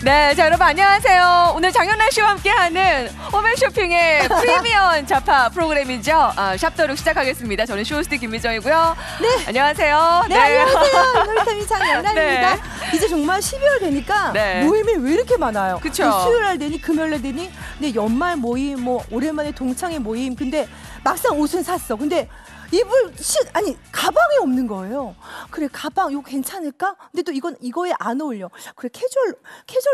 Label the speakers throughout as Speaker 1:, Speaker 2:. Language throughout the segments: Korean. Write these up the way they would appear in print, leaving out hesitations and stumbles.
Speaker 1: 네, 자 여러분 안녕하세요. 오늘 장영란 씨와 함께하는 홈앤쇼핑의 프리미엄 자파 프로그램이죠. 샵더룩 시작하겠습니다. 저는 쇼호스트 김미정이고요.
Speaker 2: 네,
Speaker 1: 안녕하세요.
Speaker 2: 네, 안녕하세요. 이노리타미 장영란입니다.
Speaker 1: 네.
Speaker 2: 이제 정말 12월 되니까
Speaker 1: 네.
Speaker 2: 모임이 왜 이렇게 많아요?
Speaker 1: 그쵸.
Speaker 2: 수요일 날 되니 금요일 날 되니 근데 연말 모임 뭐 오랜만에 동창회 모임 근데 막상 옷은 샀어. 근데 아니 가방이 없는 거예요. 그래 가방 이거 괜찮을까? 근데 또 이거에 안 어울려. 그래 캐주얼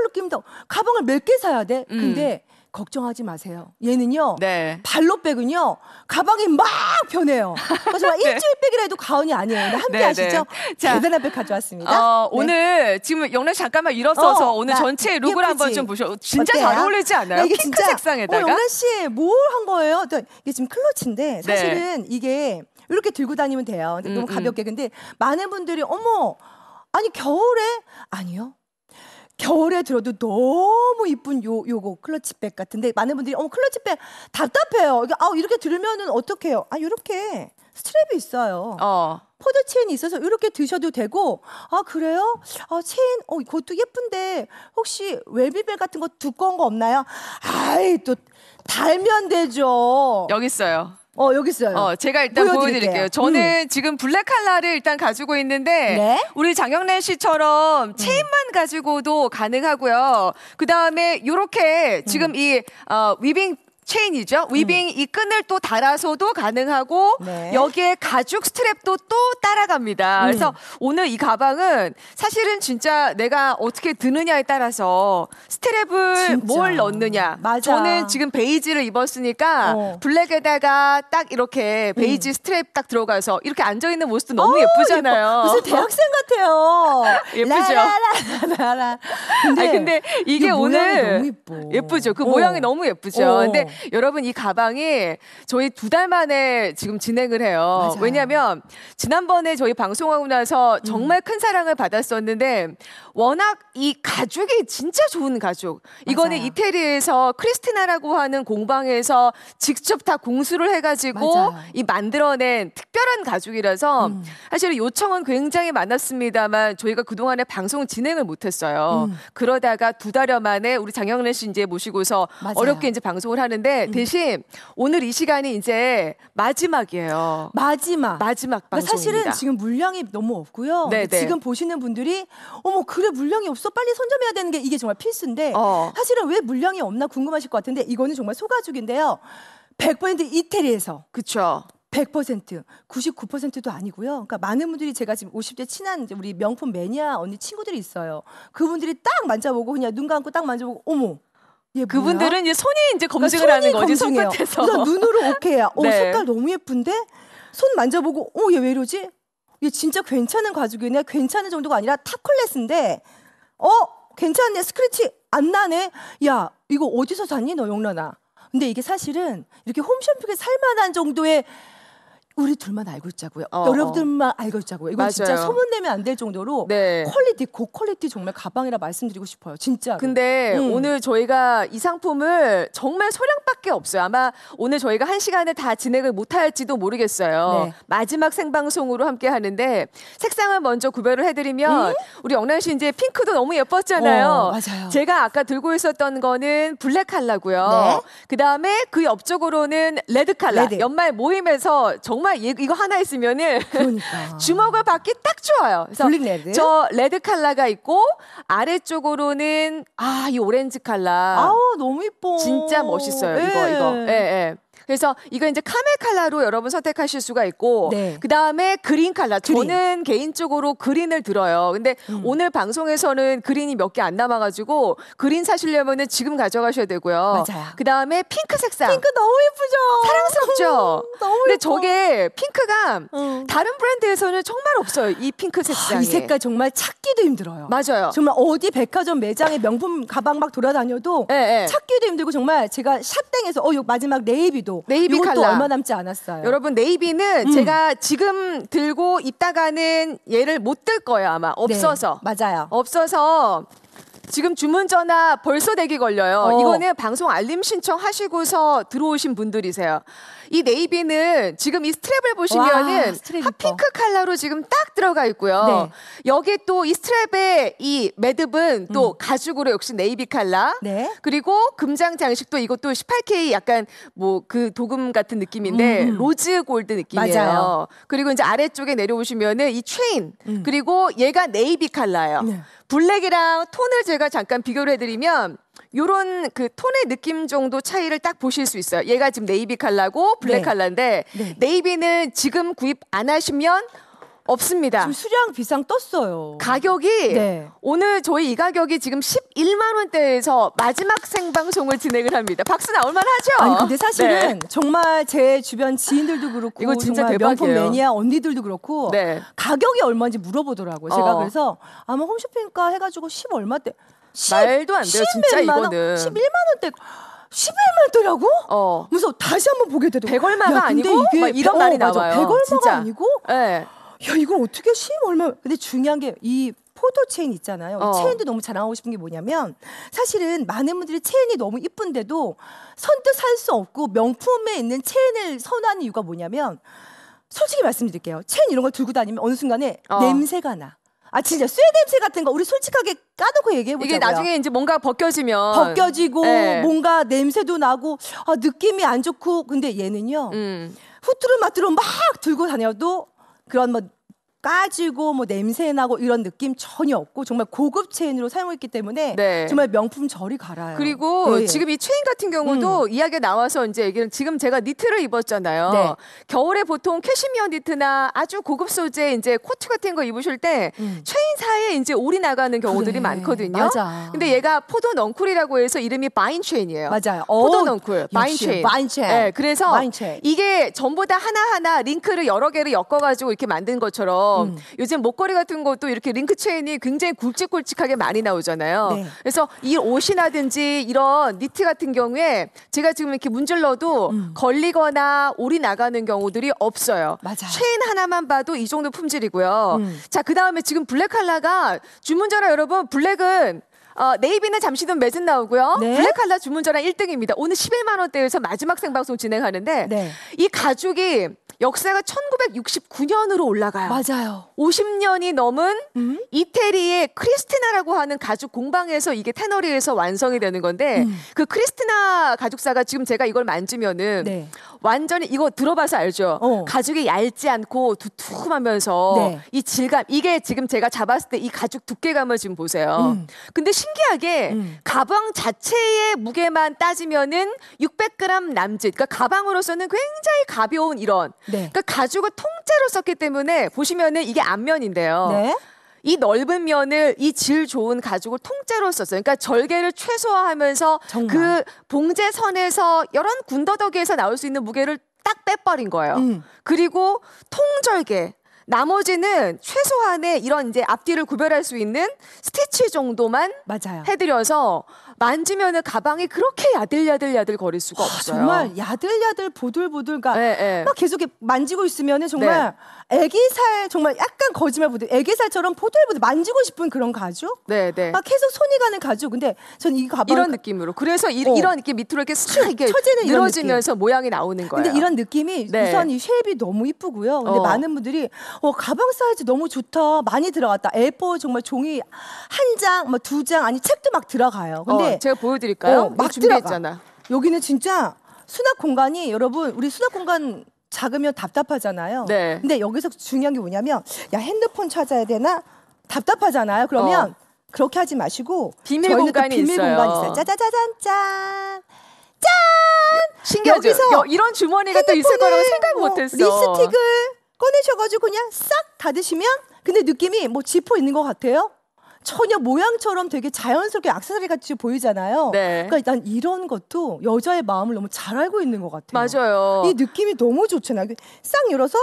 Speaker 2: 느낌도 가방을 몇 개 사야 돼. 근데 걱정하지 마세요. 얘는요.
Speaker 1: 네.
Speaker 2: 발로백은요. 가방이 막 변해요. 정말
Speaker 1: 네.
Speaker 2: 일주일 백이라 해도 과언이 아니에요. 근데 함께
Speaker 1: 네,
Speaker 2: 하시죠.
Speaker 1: 네. 자,
Speaker 2: 대단한 백 가져왔습니다.
Speaker 1: 네. 오늘 지금 영란 잠깐만 일어서서 오늘 전체 룩을
Speaker 2: 예쁘지?
Speaker 1: 한번 좀 보셔. 진짜
Speaker 2: 어때요?
Speaker 1: 잘 어울리지 않아요?
Speaker 2: 이게
Speaker 1: 핑크
Speaker 2: 진짜,
Speaker 1: 색상에다가.
Speaker 2: 영란 씨 뭘 한 거예요? 이게 지금 클러치인데 사실은 이게 이렇게 들고 다니면 돼요. 너무 가볍게. 근데 많은 분들이 어머 아니 겨울에 아니요. 겨울에 들어도 너무 이쁜 요거 클러치백 같은데 많은 분들이 클러치백 답답해요. 이렇게 들면은 어떡해요? 이렇게 스트랩이 있어요. 포드 체인이 있어서 이렇게 드셔도 되고 그래요? 체인 그것도 예쁜데 혹시 웰비벨 같은 거 두꺼운 거 없나요? 또 달면 되죠.
Speaker 1: 여기 있어요.
Speaker 2: 여기 있어요.
Speaker 1: 제가 일단 보여드릴게요. 저는 지금 블랙 컬러를 일단 가지고 있는데
Speaker 2: 네?
Speaker 1: 우리 장영란 씨처럼 체인만 가지고도 가능하고요. 그 다음에 이렇게 지금 이 위빙 체인이죠. 위빙 이 끈을 또 달아서도 가능하고
Speaker 2: 네.
Speaker 1: 여기에 가죽 스트랩도 또 따라갑니다. 그래서 오늘 이 가방은 사실은 진짜 내가 어떻게 드느냐에 따라서 스트랩을
Speaker 2: 진짜.
Speaker 1: 뭘 넣느냐.
Speaker 2: 맞아.
Speaker 1: 저는 지금 베이지를 입었으니까 블랙에다가 딱 이렇게 베이지 스트랩 딱 들어가서 이렇게 앉아있는 모습도 너무 예쁘잖아요.
Speaker 2: 예뻐. 무슨 대학생 같아요.
Speaker 1: 예쁘죠?
Speaker 2: 라라라라라.
Speaker 1: 근데 이게 오늘
Speaker 2: 너무 예뻐.
Speaker 1: 예쁘죠. 그 모양이 너무 예쁘죠. 근데 여러분 이 가방이 저희 2달 만에 지금 진행을 해요.
Speaker 2: 맞아요.
Speaker 1: 왜냐하면 지난번에 저희 방송하고 나서 정말 큰 사랑을 받았었는데 워낙 이 가죽이 진짜 좋은 가죽. 이거는
Speaker 2: 맞아요.
Speaker 1: 이태리에서 크리스티나라고 하는 공방에서 직접 다 공수를 해가지고
Speaker 2: 맞아요.
Speaker 1: 이 만들어낸 특별한 가죽이라서 사실 요청은 굉장히 많았습니다만 저희가 그동안에 방송 진행을 못했어요. 그러다가 2달여 만에 우리 장영란 씨 이제 모시고서
Speaker 2: 맞아요.
Speaker 1: 어렵게 이제 방송을 하는데 대신 오늘 이 시간이 이제 마지막이에요. 마지막 방송입니다.
Speaker 2: 사실은 지금 물량이 너무 없고요.
Speaker 1: 네네.
Speaker 2: 지금 보시는 분들이 그래 물량이 없어 빨리 선점해야 되는 게 이게 정말 필수인데 사실은 왜 물량이 없나 궁금하실 것 같은데 이거는 정말 소가죽인데요. 100% 이태리에서.
Speaker 1: 그렇죠.
Speaker 2: 100%, 99%도 아니고요. 그러니까 많은 분들이 제가 지금 50대 친한 이제 우리 명품 매니아 언니 친구들이 있어요. 그분들이 딱 만져보고 그냥 눈 감고 딱 만져보고 어머.
Speaker 1: 그분들은 이제 손이 이제 검증을
Speaker 2: 그러니까
Speaker 1: 하는 거지
Speaker 2: 검증해요.
Speaker 1: 손끝에서.
Speaker 2: 그래서 눈으로 오케이야.
Speaker 1: 네.
Speaker 2: 색깔 너무 예쁜데 손 만져보고 얘 왜 이러지? 얘 진짜 괜찮은 가죽이네. 괜찮은 정도가 아니라 탑클래스인데 괜찮네. 스크래치 안 나네. 야 이거 어디서 샀니 너 영란아? 근데 이게 사실은 이렇게 홈쇼핑에 살만한 정도의 우리 둘만 알고 있자고요. 여러분들만 알고 있자고요. 이건
Speaker 1: 맞아요.
Speaker 2: 진짜 소문내면 안 될 정도로
Speaker 1: 네.
Speaker 2: 고퀄리티 정말 가방이라 말씀드리고 싶어요. 진짜.
Speaker 1: 근데 오늘 저희가 이 상품을 정말 소량밖에 없어요. 아마 오늘 저희가 1시간을 다 진행을 못할지도 모르겠어요.
Speaker 2: 네.
Speaker 1: 마지막 생방송으로 함께 하는데 색상을 먼저 구별을 해드리면 우리 영란 씨 이제 핑크도 너무 예뻤잖아요.
Speaker 2: 맞아요.
Speaker 1: 제가 아까 들고 있었던 거는 블랙 컬러고요.
Speaker 2: 네.
Speaker 1: 그다음에 그 옆쪽으로는 레드 컬러.
Speaker 2: 레드.
Speaker 1: 연말 모임에서 정말 이거 하나 있으면은
Speaker 2: 그러니까.
Speaker 1: 주먹을 받기 딱 좋아요. 그래서
Speaker 2: 블랙 레드.
Speaker 1: 저 레드 컬러가 있고 아래쪽으로는 이 오렌지 컬러.
Speaker 2: 너무 예뻐.
Speaker 1: 진짜 멋있어요.
Speaker 2: 예.
Speaker 1: 이거. 예. 그래서 이거 이제 카멜 컬러로 여러분 선택하실 수가 있고
Speaker 2: 네.
Speaker 1: 그다음에 그린 컬러.
Speaker 2: 그린.
Speaker 1: 저는 개인적으로 그린을 들어요. 근데 오늘 방송에서는 그린이 몇 개 안 남아가지고 그린 사시려면은 지금 가져가셔야 되고요.
Speaker 2: 맞아요.
Speaker 1: 그다음에 핑크 색상.
Speaker 2: 핑크 너무 예쁘죠.
Speaker 1: 사랑스럽죠.
Speaker 2: 너무
Speaker 1: 근데
Speaker 2: 예뻐.
Speaker 1: 저게 핑크가 다른 브랜드에서는 정말 없어요. 이 핑크 색상이.
Speaker 2: 이 색깔 정말 찾기도 힘들어요.
Speaker 1: 맞아요.
Speaker 2: 정말 어디 백화점 매장에 명품 가방 막 돌아다녀도
Speaker 1: 예.
Speaker 2: 찾기도 힘들고 정말 제가 샵땡에서 요 마지막 네이비도
Speaker 1: 네이비
Speaker 2: 이것도
Speaker 1: 컬러.
Speaker 2: 얼마 남지 않았어요.
Speaker 1: 여러분 네이비는 제가 지금 들고 있다가는 얘를 못 들 거예요 아마 없어서.
Speaker 2: 네, 맞아요.
Speaker 1: 없어서 지금 주문 전화 벌써 대기 걸려요. 이거는 방송 알림 신청하시고서 들어오신 분들이세요. 이 네이비는 지금 이 스트랩을 보시면은
Speaker 2: 스트랩
Speaker 1: 핫핑크 컬러로 지금 딱 들어가 있고요.
Speaker 2: 네.
Speaker 1: 여기 또 이 스트랩의 이 매듭은 또 가죽으로 역시 네이비 컬러.
Speaker 2: 네.
Speaker 1: 그리고 금장 장식도 이것도 18K 약간 뭐 그 도금 같은 느낌인데 로즈 골드 느낌이에요.
Speaker 2: 맞아요.
Speaker 1: 그리고 이제 아래쪽에 내려오시면은 이 체인 그리고 얘가 네이비 컬러예요.
Speaker 2: 네.
Speaker 1: 블랙이랑 톤을 제가 잠깐 비교를 해드리면 요런 그 톤의 느낌 정도 차이를 딱 보실 수 있어요. 얘가 지금 네이비 컬러고 블랙
Speaker 2: 네.
Speaker 1: 컬러인데
Speaker 2: 네.
Speaker 1: 네이비는 지금 구입 안 하시면 없습니다.
Speaker 2: 지금 수량 비상 떴어요.
Speaker 1: 가격이
Speaker 2: 네.
Speaker 1: 오늘 저희 이 가격이 지금 11만 원대에서 마지막 생방송을 진행을 합니다. 박수 나올 만하죠?
Speaker 2: 아니 근데 사실은
Speaker 1: 네.
Speaker 2: 정말 제 주변 지인들도 그렇고
Speaker 1: 이거 진짜
Speaker 2: 정말 명품
Speaker 1: 대박이에요.
Speaker 2: 매니아 언니들도 그렇고
Speaker 1: 네.
Speaker 2: 가격이 얼마인지 물어보더라고요. 제가 그래서 아마 홈쇼핑가 해가지고 10 얼마대
Speaker 1: 말도 안 돼요, 진짜 이거는.
Speaker 2: 11만 원대 11만 원대라고? 그래서 다시 한번 보게 되더라고요.
Speaker 1: 100 얼마가
Speaker 2: 야, 근데
Speaker 1: 아니고
Speaker 2: 이게
Speaker 1: 막 이런 말이
Speaker 2: 맞아.
Speaker 1: 나와요.
Speaker 2: 100 얼마가
Speaker 1: 진짜.
Speaker 2: 아니고
Speaker 1: 네.
Speaker 2: 야 이걸 어떻게 10 얼마? 근데 중요한 게 이 포도 체인 있잖아요. 이 체인도 너무 자랑하고 싶은 게 뭐냐면 사실은 많은 분들이 체인이 너무 이쁜데도 선뜻 살 수 없고 명품에 있는 체인을 선호하는 이유가 뭐냐면 솔직히 말씀드릴게요. 체인 이런 걸 들고 다니면 어느 순간에 냄새가 나. 아 진짜 쇠 냄새 같은 거 우리 솔직하게 까놓고 얘기해 보자고요.
Speaker 1: 이게 나중에 이제 뭔가 벗겨지면
Speaker 2: 벗겨지고
Speaker 1: 네.
Speaker 2: 뭔가 냄새도 나고 느낌이 안 좋고 근데 얘는요. 후뚜루마뚜루 막 들고 다녀도 그런 뭐 까지고 뭐 냄새 나고 이런 느낌 전혀 없고 정말 고급 체인으로 사용했기 때문에
Speaker 1: 네.
Speaker 2: 정말 명품 저리 갈아요.
Speaker 1: 그리고
Speaker 2: 예.
Speaker 1: 지금 이 체인 같은 경우도 이야기가 나와서 이제 얘기는 지금 제가 니트를 입었잖아요.
Speaker 2: 네.
Speaker 1: 겨울에 보통 캐시미어 니트나 아주 고급 소재 이제 코트 같은 거 입으실 때 체인 사이에 이제 올이 나가는 경우들이
Speaker 2: 그래.
Speaker 1: 많거든요.
Speaker 2: 맞아.
Speaker 1: 근데 얘가 포도 넝쿨이라고 해서 이름이 바인 체인이에요.
Speaker 2: 맞아요.
Speaker 1: 포도 넝쿨, 바인
Speaker 2: 역시
Speaker 1: 체인.
Speaker 2: 바인 체인.
Speaker 1: 네, 그래서
Speaker 2: 바인 체인.
Speaker 1: 이게 전부 다 하나하나 링크를 여러 개를 엮어가지고 이렇게 만든 것처럼 요즘 목걸이 같은 것도 이렇게 링크 체인이 굉장히 굵직굵직하게 많이 나오잖아요.
Speaker 2: 네.
Speaker 1: 그래서 이 옷이라든지 이런 니트 같은 경우에 제가 지금 이렇게 문질러도 걸리거나 올이 나가는 경우들이 없어요.
Speaker 2: 맞아요.
Speaker 1: 체인 하나만 봐도 이 정도 품질이고요. 자, 그 다음에 지금 블랙 컬러가 주문 전화 여러분 블랙은 네이비는 잠시 후 매진 나오고요.
Speaker 2: 네.
Speaker 1: 블랙 컬러 주문 전화 1등입니다. 오늘 11만 원대에서 마지막 생방송 진행하는데
Speaker 2: 네.
Speaker 1: 이 가죽이 역사가 1969년으로 올라가요.
Speaker 2: 맞아요.
Speaker 1: 50년이 넘은 이태리의 크리스티나라고 하는 가죽 공방에서 이게 테너리에서 완성이 되는 건데 그 크리스티나 가죽사가 지금 제가 이걸 만지면은
Speaker 2: 네.
Speaker 1: 완전히 이거 들어봐서 알죠. 가죽이 얇지 않고 두툼하면서
Speaker 2: 네.
Speaker 1: 이 질감 이게 지금 제가 잡았을 때 이 가죽 두께감을 지금 보세요. 근데 신기하게 가방 자체의 무게만 따지면은 600g 남짓. 그러니까 가방으로서는 굉장히 가벼운 이런.
Speaker 2: 네.
Speaker 1: 그러니까 가죽을 통째로 썼기 때문에 보시면은 이게 앞면인데요.
Speaker 2: 네.
Speaker 1: 이 넓은 면을 이 질 좋은 가죽을 통째로 썼어요. 그러니까 절개를 최소화하면서
Speaker 2: 정말.
Speaker 1: 그 봉제선에서 이런 군더더기에서 나올 수 있는 무게를 딱 빼버린 거예요. 그리고 통절개. 나머지는 최소한의 이런 이제 앞뒤를 구별할 수 있는 스티치 정도만
Speaker 2: 맞아요.
Speaker 1: 해드려서 만지면은 가방이 그렇게 야들야들 거릴 수가 없어요.
Speaker 2: 정말 야들야들 보들보들 그러니까
Speaker 1: 네.
Speaker 2: 막 계속 이렇게 만지고 있으면은 정말 애기살 정말 약간 거짓말 보듯 애기살처럼 보들보들 만지고 싶은 그런 가죽?
Speaker 1: 네.
Speaker 2: 막 계속 손이 가는 가죽. 근데 전 이 가방
Speaker 1: 이런 느낌으로. 그래서 이런 이렇게 밑으로 이렇게 싹 이게
Speaker 2: 처지는 이런
Speaker 1: 늘어지면서 모양이 나오는 거예요.
Speaker 2: 근데 이런 느낌이
Speaker 1: 네.
Speaker 2: 우선 이 쉐입이 너무 이쁘고요. 근데 많은 분들이 가방 사이즈 너무 좋다. 많이 들어갔다. A4 정말 종이 한 장, 뭐 두 장, 아니 책도 막 들어가요. 근데
Speaker 1: 제가 보여드릴까요?
Speaker 2: 막
Speaker 1: 준비했잖아.
Speaker 2: 들어가. 여기는 진짜 수납 공간이 여러분 우리 수납 공간 작으면 답답하잖아요.
Speaker 1: 네.
Speaker 2: 근데 여기서 중요한 게 뭐냐면 야 핸드폰 찾아야 되나 답답하잖아요. 그러면 그렇게 하지 마시고
Speaker 1: 비밀
Speaker 2: 저희는 또
Speaker 1: 공간이
Speaker 2: 비밀
Speaker 1: 있어요.
Speaker 2: 공간이 있어요. 짜자자잔 짠.
Speaker 1: 신기하죠?
Speaker 2: 여기서
Speaker 1: 이런 주머니가 또 있을 거라고 생각 못했어.
Speaker 2: 립스틱을 꺼내셔가지고 그냥 싹 닫으시면 근데 느낌이 뭐 지퍼 있는 것 같아요. 전혀 모양처럼 되게 자연스럽게 액세서리 같이 보이잖아요.
Speaker 1: 네.
Speaker 2: 그러니까 난 이런 것도 여자의 마음을 너무 잘 알고 있는 것 같아요.
Speaker 1: 맞아요.
Speaker 2: 이 느낌이 너무 좋잖아요. 싹 열어서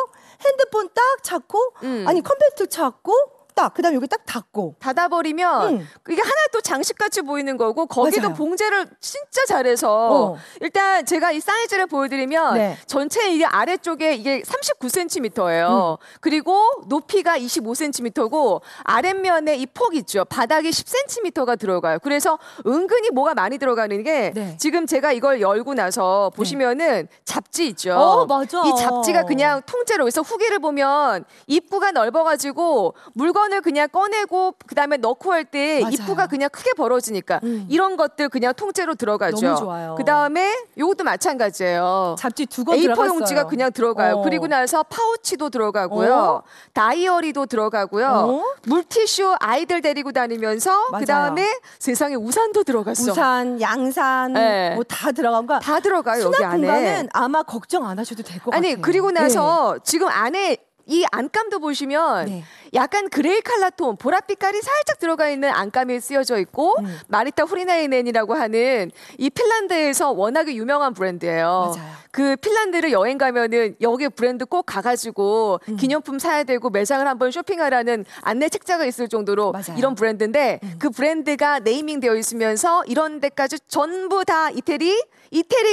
Speaker 2: 핸드폰 딱 찾고 아니 컴팩트 찾고 딱 그다음에 여기 딱 닫고
Speaker 1: 닫아버리면 이게 하나 또 장식같이 보이는 거고 거기도
Speaker 2: 맞아요.
Speaker 1: 봉제를 진짜 잘해서 일단 제가 이 사이즈를 보여드리면
Speaker 2: 네.
Speaker 1: 전체 이게 아래쪽에 이게 39cm예요. 그리고 높이가 25cm고 아랫면에 이 폭 있죠. 바닥이 10cm가 들어가요. 그래서 은근히 뭐가 많이 들어가는 게
Speaker 2: 네.
Speaker 1: 지금 제가 이걸 열고 나서 보시면은 잡지 있죠.
Speaker 2: 맞아.
Speaker 1: 이 잡지가 그냥 통째로 그래서 후기를 보면 입구가 넓어가지고 물건을 그냥 꺼내고 그다음에 넣고 할 때
Speaker 2: 맞아요.
Speaker 1: 입구가 그냥 크게 벌어지니까 이런 것들 그냥 통째로 들어가죠.
Speaker 2: 너무 좋아요.
Speaker 1: 그다음에 요것도 마찬가지예요.
Speaker 2: 잡지 2권
Speaker 1: A4
Speaker 2: 들어갔어요.
Speaker 1: 용지가 그냥 들어가요. 그리고 나서 파우치도 들어가고요. 다이어리도 들어가고요. 물티슈 아이들 데리고 다니면서
Speaker 2: 맞아요.
Speaker 1: 그다음에 세상에 우산도 들어갔어.
Speaker 2: 우산, 양산
Speaker 1: 네.
Speaker 2: 뭐 다 들어간 거.
Speaker 1: 다 들어가요. 여기
Speaker 2: 수납
Speaker 1: 안에.
Speaker 2: 공간은 아마 걱정 안 하셔도 될 것 같아요.
Speaker 1: 아니 그리고 나서 지금 안에 이 안감도 보시면
Speaker 2: 네.
Speaker 1: 약간 그레이 칼라 톤, 보랏빛깔이 살짝 들어가 있는 안감이 쓰여져 있고 마리타 후리나이넨이라고 하는 이 핀란드에서 워낙에 유명한 브랜드예요.
Speaker 2: 맞아요.
Speaker 1: 그 핀란드를 여행 가면은 여기 브랜드 꼭 가가지고 기념품 사야 되고 매장을 한번 쇼핑하라는 안내 책자가 있을 정도로
Speaker 2: 맞아요.
Speaker 1: 이런 브랜드인데 그 브랜드가 네이밍되어 있으면서 이런 데까지 전부 다 이태리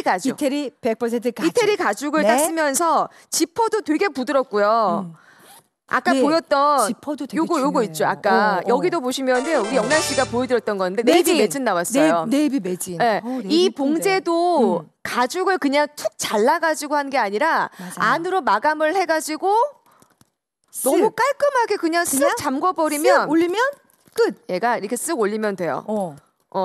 Speaker 1: 가죽.
Speaker 2: 이태리 100% 가죽.
Speaker 1: 이태리 가죽을
Speaker 2: 네.
Speaker 1: 딱 쓰면서 지퍼도 되게 부드럽고요. 아까
Speaker 2: 예,
Speaker 1: 보였던
Speaker 2: 지퍼도 되게
Speaker 1: 요거
Speaker 2: 중요해요.
Speaker 1: 있죠. 아까 여기도 보시면은 우리 영란 씨가 보여드렸던 건데 네이비 매진 나왔어요.
Speaker 2: 네이비 매진.
Speaker 1: 네.
Speaker 2: 네이비
Speaker 1: 이
Speaker 2: 이쁜데.
Speaker 1: 봉제도 가죽을 그냥 툭 잘라가지고 한 게 아니라
Speaker 2: 맞아요.
Speaker 1: 안으로 마감을 해가지고 너무 깔끔하게 그냥 쓱 잠궈버리면
Speaker 2: 쓱 올리면 끝.
Speaker 1: 얘가 이렇게 쓱 올리면 돼요.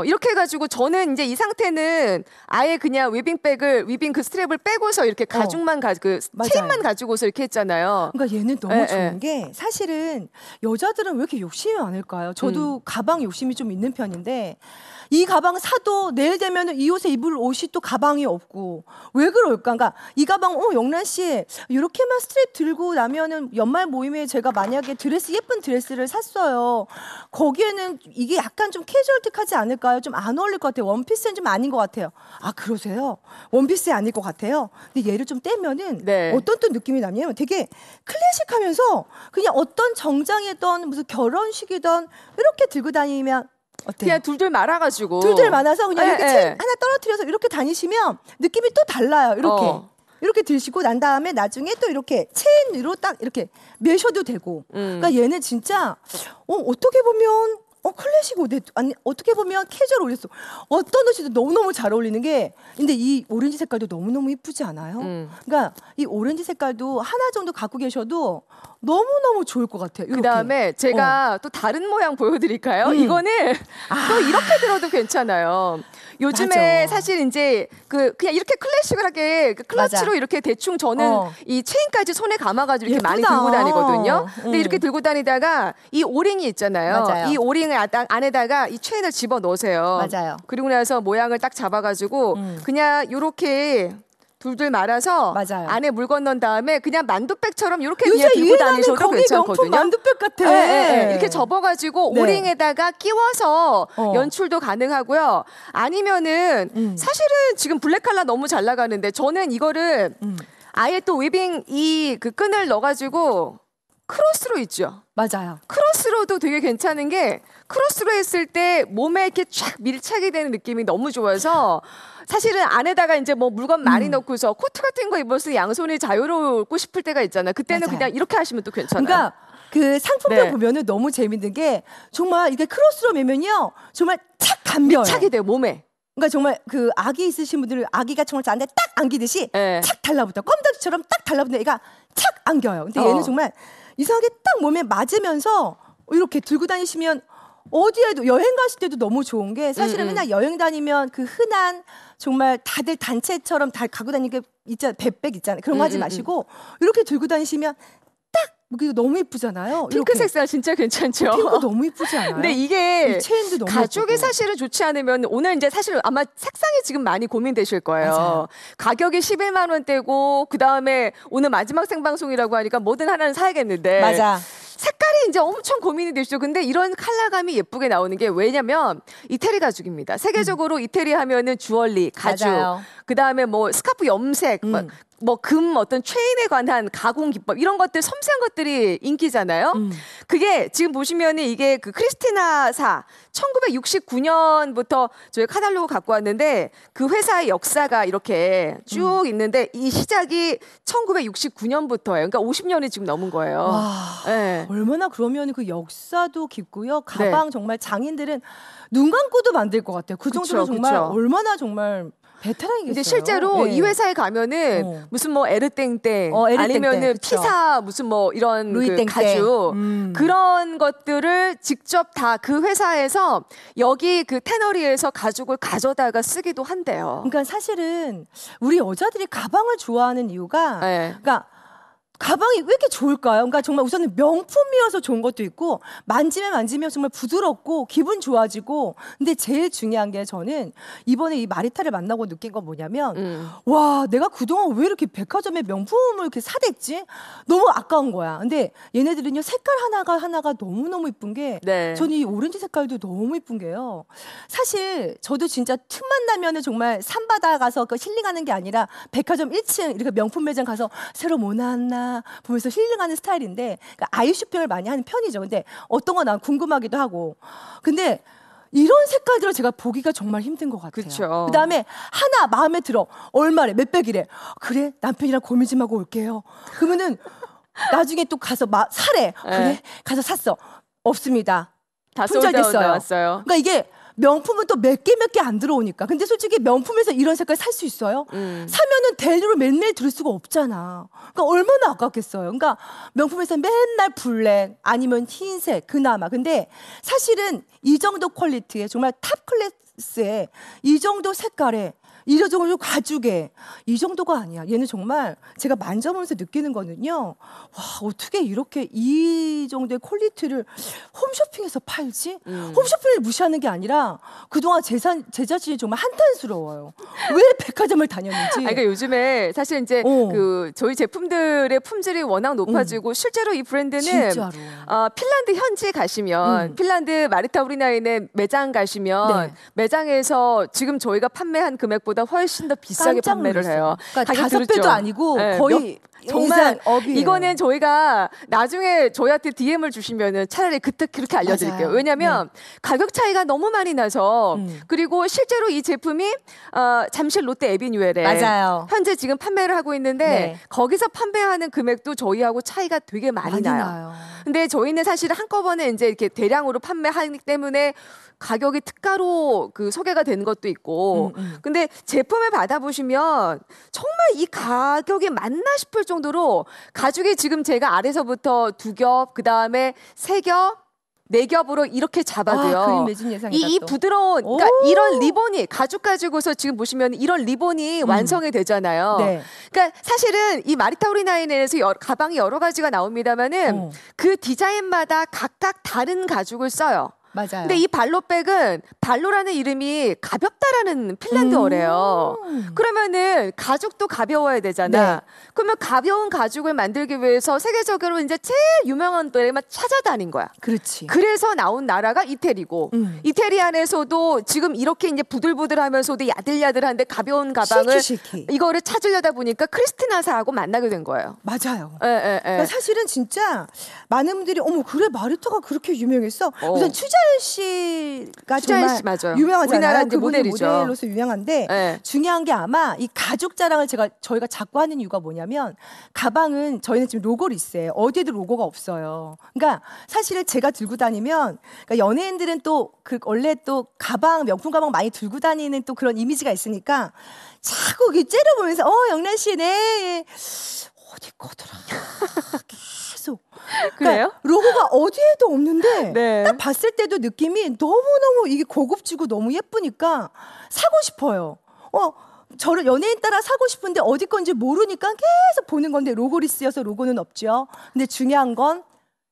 Speaker 1: 이렇게 해가지고 저는 이제 이 상태는 아예 그냥 위빙 그 스트랩을 빼고서 이렇게 가죽만 그
Speaker 2: 맞아요.
Speaker 1: 체인만 가지고서 이렇게 했잖아요.
Speaker 2: 그러니까 얘는 너무
Speaker 1: 예,
Speaker 2: 좋은
Speaker 1: 예.
Speaker 2: 게 사실은 여자들은 왜 이렇게 욕심이 많을까요? 저도 가방 욕심이 좀 있는 편인데 이 가방 사도 내일 되면 이 옷에 입을 옷이 또 가방이 없고 왜 그럴까? 그러니까 이 가방 영란 씨 이렇게만 스트랩 들고 나면은 연말 모임에 제가 만약에 예쁜 드레스를 샀어요. 거기에는 이게 약간 좀 캐주얼틱하지 않을까요? 좀 안 어울릴 것 같아요. 원피스는 좀 아닌 것 같아요. 아 그러세요? 원피스 아닐 것 같아요. 근데 얘를 좀 떼면은
Speaker 1: 네.
Speaker 2: 어떤 또 느낌이 나냐면 되게 클래식하면서 그냥 어떤 정장이든 무슨 결혼식이든 이렇게 들고 다니면 어때요?
Speaker 1: 그냥 둘둘 말아가지고
Speaker 2: 둘둘 많아서 그냥
Speaker 1: 예,
Speaker 2: 이렇게
Speaker 1: 예.
Speaker 2: 체인 하나 떨어뜨려서 이렇게 다니시면 느낌이 또 달라요. 이렇게. 이렇게 들시고 난 다음에 나중에 또 이렇게 체인으로 딱 이렇게 매셔도 되고. 그러니까 얘는 진짜 어떻게 보면 클래식 옷에 아니 어떻게 보면 캐주얼 옷이었어. 어떤 옷이도 너무너무 잘 어울리는 게 근데 이 오렌지 색깔도 너무너무 이쁘지 않아요? 그러니까 이 오렌지 색깔도 하나 정도 갖고 계셔도 너무너무 좋을 것 같아요. 이렇게.
Speaker 1: 그다음에 제가 또 다른 모양 보여드릴까요? 이거는 또 이렇게 들어도 괜찮아요. 요즘에
Speaker 2: 맞아.
Speaker 1: 사실 이제 그냥 이렇게 클래식하게 클러치로
Speaker 2: 맞아.
Speaker 1: 이렇게 대충 저는 이 체인까지 손에 감아가지고 이렇게 많이
Speaker 2: 예쁘다.
Speaker 1: 들고 다니거든요. 근데 이렇게 들고 다니다가 이 오링이 있잖아요.
Speaker 2: 맞아요.
Speaker 1: 이 오링을 안에다가 이 체인을 집어 넣으세요.
Speaker 2: 맞아요.
Speaker 1: 그리고 나서 모양을 딱 잡아가지고 그냥 요렇게 둘둘 말아서
Speaker 2: 맞아요.
Speaker 1: 안에 물건 넣은 다음에 그냥 만두백처럼 이렇게
Speaker 2: 요새
Speaker 1: 그냥 들고
Speaker 2: 유행하는
Speaker 1: 다니셔도
Speaker 2: 거기
Speaker 1: 괜찮거든요.
Speaker 2: 명품 만두백 같아.
Speaker 1: 이렇게 접어가지고
Speaker 2: 네.
Speaker 1: 오링에다가 끼워서 연출도 가능하고요. 아니면은 사실은 지금 블랙 칼라 너무 잘 나가는데 저는 이거를 아예 또 웨빙 그 끈을 넣어가지고 크로스로 있죠.
Speaker 2: 맞아요.
Speaker 1: 크로스로도 되게 괜찮은 게 크로스로 했을 때 몸에 이렇게 쫙 밀착이 되는 느낌이 너무 좋아서 사실은 안에다가 이제 뭐 물건 많이 넣고서 코트 같은 거 입어서 양손이 자유롭고 싶을 때가 있잖아요. 그때는
Speaker 2: 맞아요.
Speaker 1: 그냥 이렇게 하시면 또 괜찮아요.
Speaker 2: 그러니까 그 상품명
Speaker 1: 네.
Speaker 2: 보면은 너무 재밌는 게 정말 이게 크로스로 매면요 정말 착 감겨요.
Speaker 1: 착이 돼요 몸에.
Speaker 2: 그러니까 정말 그 아기 있으신 분들 아기가 정말 안에 딱 안기듯이
Speaker 1: 네.
Speaker 2: 착 달라붙어 껌딱지처럼 딱 달라붙는 애가 착 안겨요. 근데 얘는 정말 이상하게 딱 몸에 맞으면서 이렇게 들고 다니시면 어디에도 여행 가실 때도 너무 좋은 게 사실은 맨날 여행 다니면 그 흔한 정말 다들 단체처럼 다 갖고 다니는 게 있잖아요. 백백 있잖아요. 그런 거 하지 마시고 이렇게 들고 다니시면 딱 이거 너무 이쁘잖아요.
Speaker 1: 핑크
Speaker 2: 이렇게.
Speaker 1: 색깔 진짜 괜찮죠.
Speaker 2: 핑크 너무 이쁘지 않아요?
Speaker 1: 근데 이게
Speaker 2: 이 체인도 너무
Speaker 1: 가죽이
Speaker 2: 예쁘고.
Speaker 1: 사실은 좋지 않으면 오늘 이제 사실 아마 색상이 지금 많이 고민되실 거예요.
Speaker 2: 맞아요.
Speaker 1: 가격이 11만 원대고 그다음에 오늘 마지막 생방송이라고 하니까 뭐든 하나는 사야겠는데
Speaker 2: 맞아.
Speaker 1: 색깔이 이제 엄청 고민이 되시죠. 근데 이런 컬러감이 예쁘게 나오는 게 왜냐면 이태리 가죽입니다. 세계적으로 이태리 하면은 주얼리, 가죽,
Speaker 2: 맞아요.
Speaker 1: 그 다음에 뭐 스카프 염색, 뭐 금 어떤 체인에 관한 가공 기법 이런 것들 섬세한 것들이 인기잖아요. 그게 지금 보시면은 이게 그 크리스티나사 1969년부터 저희 카탈로그 갖고 왔는데 그 회사의 역사가 이렇게 쭉 있는데 이 시작이 1969년부터예요. 그러니까 50년이 지금 넘은 거예요.
Speaker 2: 와,
Speaker 1: 네.
Speaker 2: 얼마나 그러면 그 역사도 깊고요. 가방 정말 장인들은 눈 감고도 만들 것 같아요. 그 정도로
Speaker 1: 그쵸,
Speaker 2: 정말
Speaker 1: 그쵸.
Speaker 2: 얼마나 정말 베테랑이겠어요.
Speaker 1: 근데 실제로
Speaker 2: 네.
Speaker 1: 이 회사에 가면은 무슨 뭐 에르땡땡
Speaker 2: 에르땡땡,
Speaker 1: 아니면은
Speaker 2: 그쵸.
Speaker 1: 피사 무슨 뭐 이런 그
Speaker 2: 루이땡땡.
Speaker 1: 가죽 그런 것들을 직접 다 그 회사에서 여기 그 테너리에서 가죽을 가져다가 쓰기도 한대요.
Speaker 2: 그러니까 사실은 우리 여자들이 가방을 좋아하는 이유가
Speaker 1: 네.
Speaker 2: 그러니까 가방이 왜 이렇게 좋을까요? 그러니까 정말 우선은 명품이어서 좋은 것도 있고 만지면 정말 부드럽고 기분 좋아지고 근데 제일 중요한 게 저는 이번에 이 마리타를 만나고 느낀 건 뭐냐면 와 내가 그동안 왜 이렇게 백화점에 명품을 이렇게 사댔지? 너무 아까운 거야. 근데 얘네들은요 색깔 하나가 너무너무 이쁜 게
Speaker 1: 네.
Speaker 2: 저는 이 오렌지 색깔도 너무 이쁜 게요. 사실 저도 진짜 틈만 나면은 정말 산바다 가서 그 힐링하는 게 아니라 백화점 1층 이렇게 명품 매장 가서 새로 뭐 나왔나 보면서 힐링하는 스타일인데 그러니까 아이 쇼핑을 많이 하는 편이죠. 근데 어떤 거 난 궁금하기도 하고. 근데 이런 색깔들을 제가 보기가 정말 힘든 것 같아요.
Speaker 1: 그쵸.
Speaker 2: 그다음에 하나 마음에 들어. 얼마래? 몇백이래. 그래 남편이랑 고민 좀 하고 올게요. 그러면은 나중에 또 가서 사래. 그래 가서 샀어. 없습니다.
Speaker 1: 다
Speaker 2: 품절됐어요.
Speaker 1: 솔드아웃 나왔어요.
Speaker 2: 그러니까 이게 명품은 또 몇 개 안 들어오니까. 근데 솔직히 명품에서 이런 색깔 살 수 있어요? 사면은 대류를 매일매일 들을 수가 없잖아. 그러니까 얼마나 아깝겠어요. 그러니까 명품에서 맨날 블랙 아니면 흰색 그나마. 근데 사실은 이 정도 퀄리티에 정말 탑 클래스에 이 정도 색깔에 이 정도 가죽에 이 정도가 아니야. 얘는 정말 제가 만져보면서 느끼는 거는요. 와 어떻게 이렇게 이 정도의 퀄리티를 홈쇼핑에서 팔지? 홈쇼핑을 무시하는 게 아니라 그동안 제 자신이 정말 한탄스러워요. 왜 백화점을 다녔는지.
Speaker 1: 그러니까 요즘에 사실 이제 그 저희 제품들의 품질이 워낙 높아지고 실제로 이 브랜드는
Speaker 2: 진짜로.
Speaker 1: 핀란드 현지에 가시면 핀란드 마리타 우리나라에 매장 가시면
Speaker 2: 네.
Speaker 1: 매장에서 지금 저희가 판매한 금액보다 훨씬 더 비싸게
Speaker 2: 깜짝
Speaker 1: 판매를
Speaker 2: 놀랐어요.
Speaker 1: 해요.
Speaker 2: 그러니까
Speaker 1: 가격
Speaker 2: 5배도
Speaker 1: 들었죠?
Speaker 2: 아니고
Speaker 1: 네,
Speaker 2: 거의
Speaker 1: 정말
Speaker 2: 업이에요.
Speaker 1: 이거는 저희가 나중에 저희한테 DM을 주시면은 차라리 그렇게 알려드릴게요.
Speaker 2: 맞아요.
Speaker 1: 왜냐하면 가격 차이가 너무 많이 나서 그리고 실제로 이 제품이 잠실 롯데 에비뉴엘에
Speaker 2: 맞아요.
Speaker 1: 현재 지금 판매를 하고 있는데
Speaker 2: 네.
Speaker 1: 거기서 판매하는 금액도 저희하고 차이가 되게 많이 나요. 근데 저희는 사실 한꺼번에 이제 이렇게 대량으로 판매하기 때문에 가격이 특가로 그 소개가 되는 것도 있고 근데 제품을 받아보시면 정말 이 가격이 맞나 싶을 정도로 가죽이 지금 제가 아래서부터 2겹 그다음에 3겹 4겹으로 이렇게 잡아도요.
Speaker 2: 그림 매진 예상이다
Speaker 1: 이
Speaker 2: 또.
Speaker 1: 부드러운 그러니까 이런 리본이 가죽 가지고서 지금 보시면 이런 리본이 완성이 되잖아요.
Speaker 2: 네.
Speaker 1: 그러니까 사실은 이 마리타 우리나인에서 가방이 여러 가지가 나옵니다만은 그 디자인마다 각각 다른 가죽을 써요.
Speaker 2: 맞아요.
Speaker 1: 근데 이 발로백은 발로라는 이름이 가볍다라는 핀란드어래요. 그러면은 가죽도 가벼워야 되잖아.
Speaker 2: 네.
Speaker 1: 그러면 가벼운 가죽을 만들기 위해서 세계적으로 이제 제일 유명한 데만 찾아다닌 거야.
Speaker 2: 그렇지.
Speaker 1: 그래서 나온 나라가 이태리고 이태리 안에서도 지금 이렇게 이제 부들부들하면서도 야들야들한데 가벼운 가방을
Speaker 2: 실키.
Speaker 1: 이거를 찾으려다 보니까 크리스티나사하고 만나게 된 거예요.
Speaker 2: 맞아요.
Speaker 1: 예.
Speaker 2: 그러니까 사실은 진짜 많은 분들이 어머 그래 마리타가 그렇게 유명했어. 우선 추자연 씨가
Speaker 1: 추자연
Speaker 2: 정말
Speaker 1: 씨 맞아요.
Speaker 2: 유명하잖아요.
Speaker 1: 우리나라 이제
Speaker 2: 그분이
Speaker 1: 모델이죠.
Speaker 2: 모델로서 유명한데
Speaker 1: 네.
Speaker 2: 중요한 게 아마 이 가죽 자랑을 저희가 자꾸 하는 이유가 뭐냐면 가방은 저희는 지금 로고리스예요. 어디에도 로고가 없어요. 그러니까 사실은 제가 들고 다니면 그러니까 연예인들은 또 그 원래 또 가방 명품 가방 많이 들고 다니는 또 그런 이미지가 있으니까 자꾸 이렇게 째려보면서 영란 씨네 어디 거더라. 계속.
Speaker 1: 그래요?
Speaker 2: 그러니까 로고가 어디에도 없는데
Speaker 1: 네.
Speaker 2: 딱 봤을 때도 느낌이 너무너무 이게 고급지고 너무 예쁘니까 사고 싶어요. 저를 연예인 따라 사고 싶은데 어디 건지 모르니까 계속 보는 건데 로고리스여서 로고는 없죠. 근데 중요한 건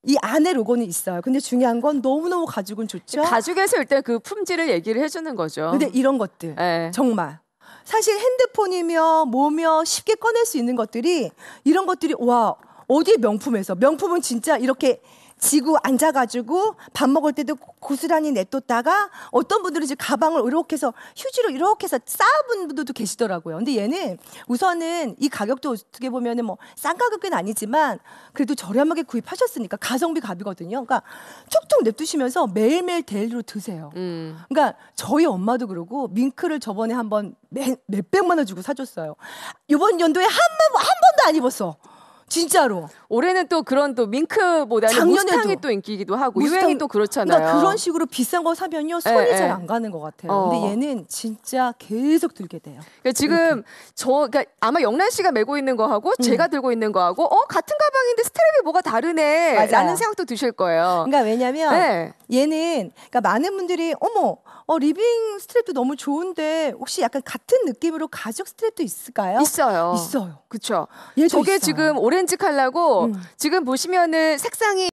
Speaker 2: 이 안에 로고는 있어요. 근데 중요한 건 너무너무 가죽은 좋죠.
Speaker 1: 가죽에서 일단 그 품질을 얘기를 해주는 거죠.
Speaker 2: 근데 이런 것들
Speaker 1: 네.
Speaker 2: 정말 사실 핸드폰이며 뭐며 쉽게 꺼낼 수 있는 것들이 이런 것들이 와 어디 명품에서 명품은 진짜 이렇게 지고 앉아가지고 밥 먹을 때도 고스란히 냅뒀다가 어떤 분들은 이제 가방을 이렇게 해서 휴지로 이렇게 해서 쌓아본 분들도 계시더라고요. 근데 얘는 우선은 이 가격도 어떻게 보면은 뭐 싼 가격은 아니지만 그래도 저렴하게 구입하셨으니까 가성비 갑이거든요. 그러니까 툭툭 냅두시면서 매일매일 데일리로 드세요. 그러니까 저희 엄마도 그러고 밍크를 저번에 한번 몇백만 원 주고 사줬어요. 이번 연도에 한 번도 안 입었어. 진짜로.
Speaker 1: 올해는 또 그런 또 밍크보다는
Speaker 2: 작년에도.
Speaker 1: 무스탕이 또 인기이기도 하고
Speaker 2: 무스탕,
Speaker 1: 유행이 또 그렇잖아요.
Speaker 2: 그러니까 그런 식으로 비싼 거 사면요 손이
Speaker 1: 예,
Speaker 2: 잘
Speaker 1: 예.
Speaker 2: 안 가는 것 같아요. 근데 얘는 진짜 계속 들게 돼요.
Speaker 1: 그러니까 지금 그러니까 아마 영란 씨가 메고 있는 거하고 제가 들고 있는 거하고 같은 가방인데 스트랩이 뭐가 다르네
Speaker 2: 맞아요.
Speaker 1: 라는 생각도 드실 거예요.
Speaker 2: 그러니까 왜냐면
Speaker 1: 네.
Speaker 2: 얘는 그러니까 많은 분들이 어머 리빙 스트랩도 너무 좋은데 혹시 약간 같은 느낌으로 가죽 스트랩도 있을까요?
Speaker 1: 있어요.
Speaker 2: 있어요.
Speaker 1: 그렇죠.
Speaker 2: 얘도
Speaker 1: 저게
Speaker 2: 있어요.
Speaker 1: 지금 오렌지 컬러고 지금 보시면은 색상이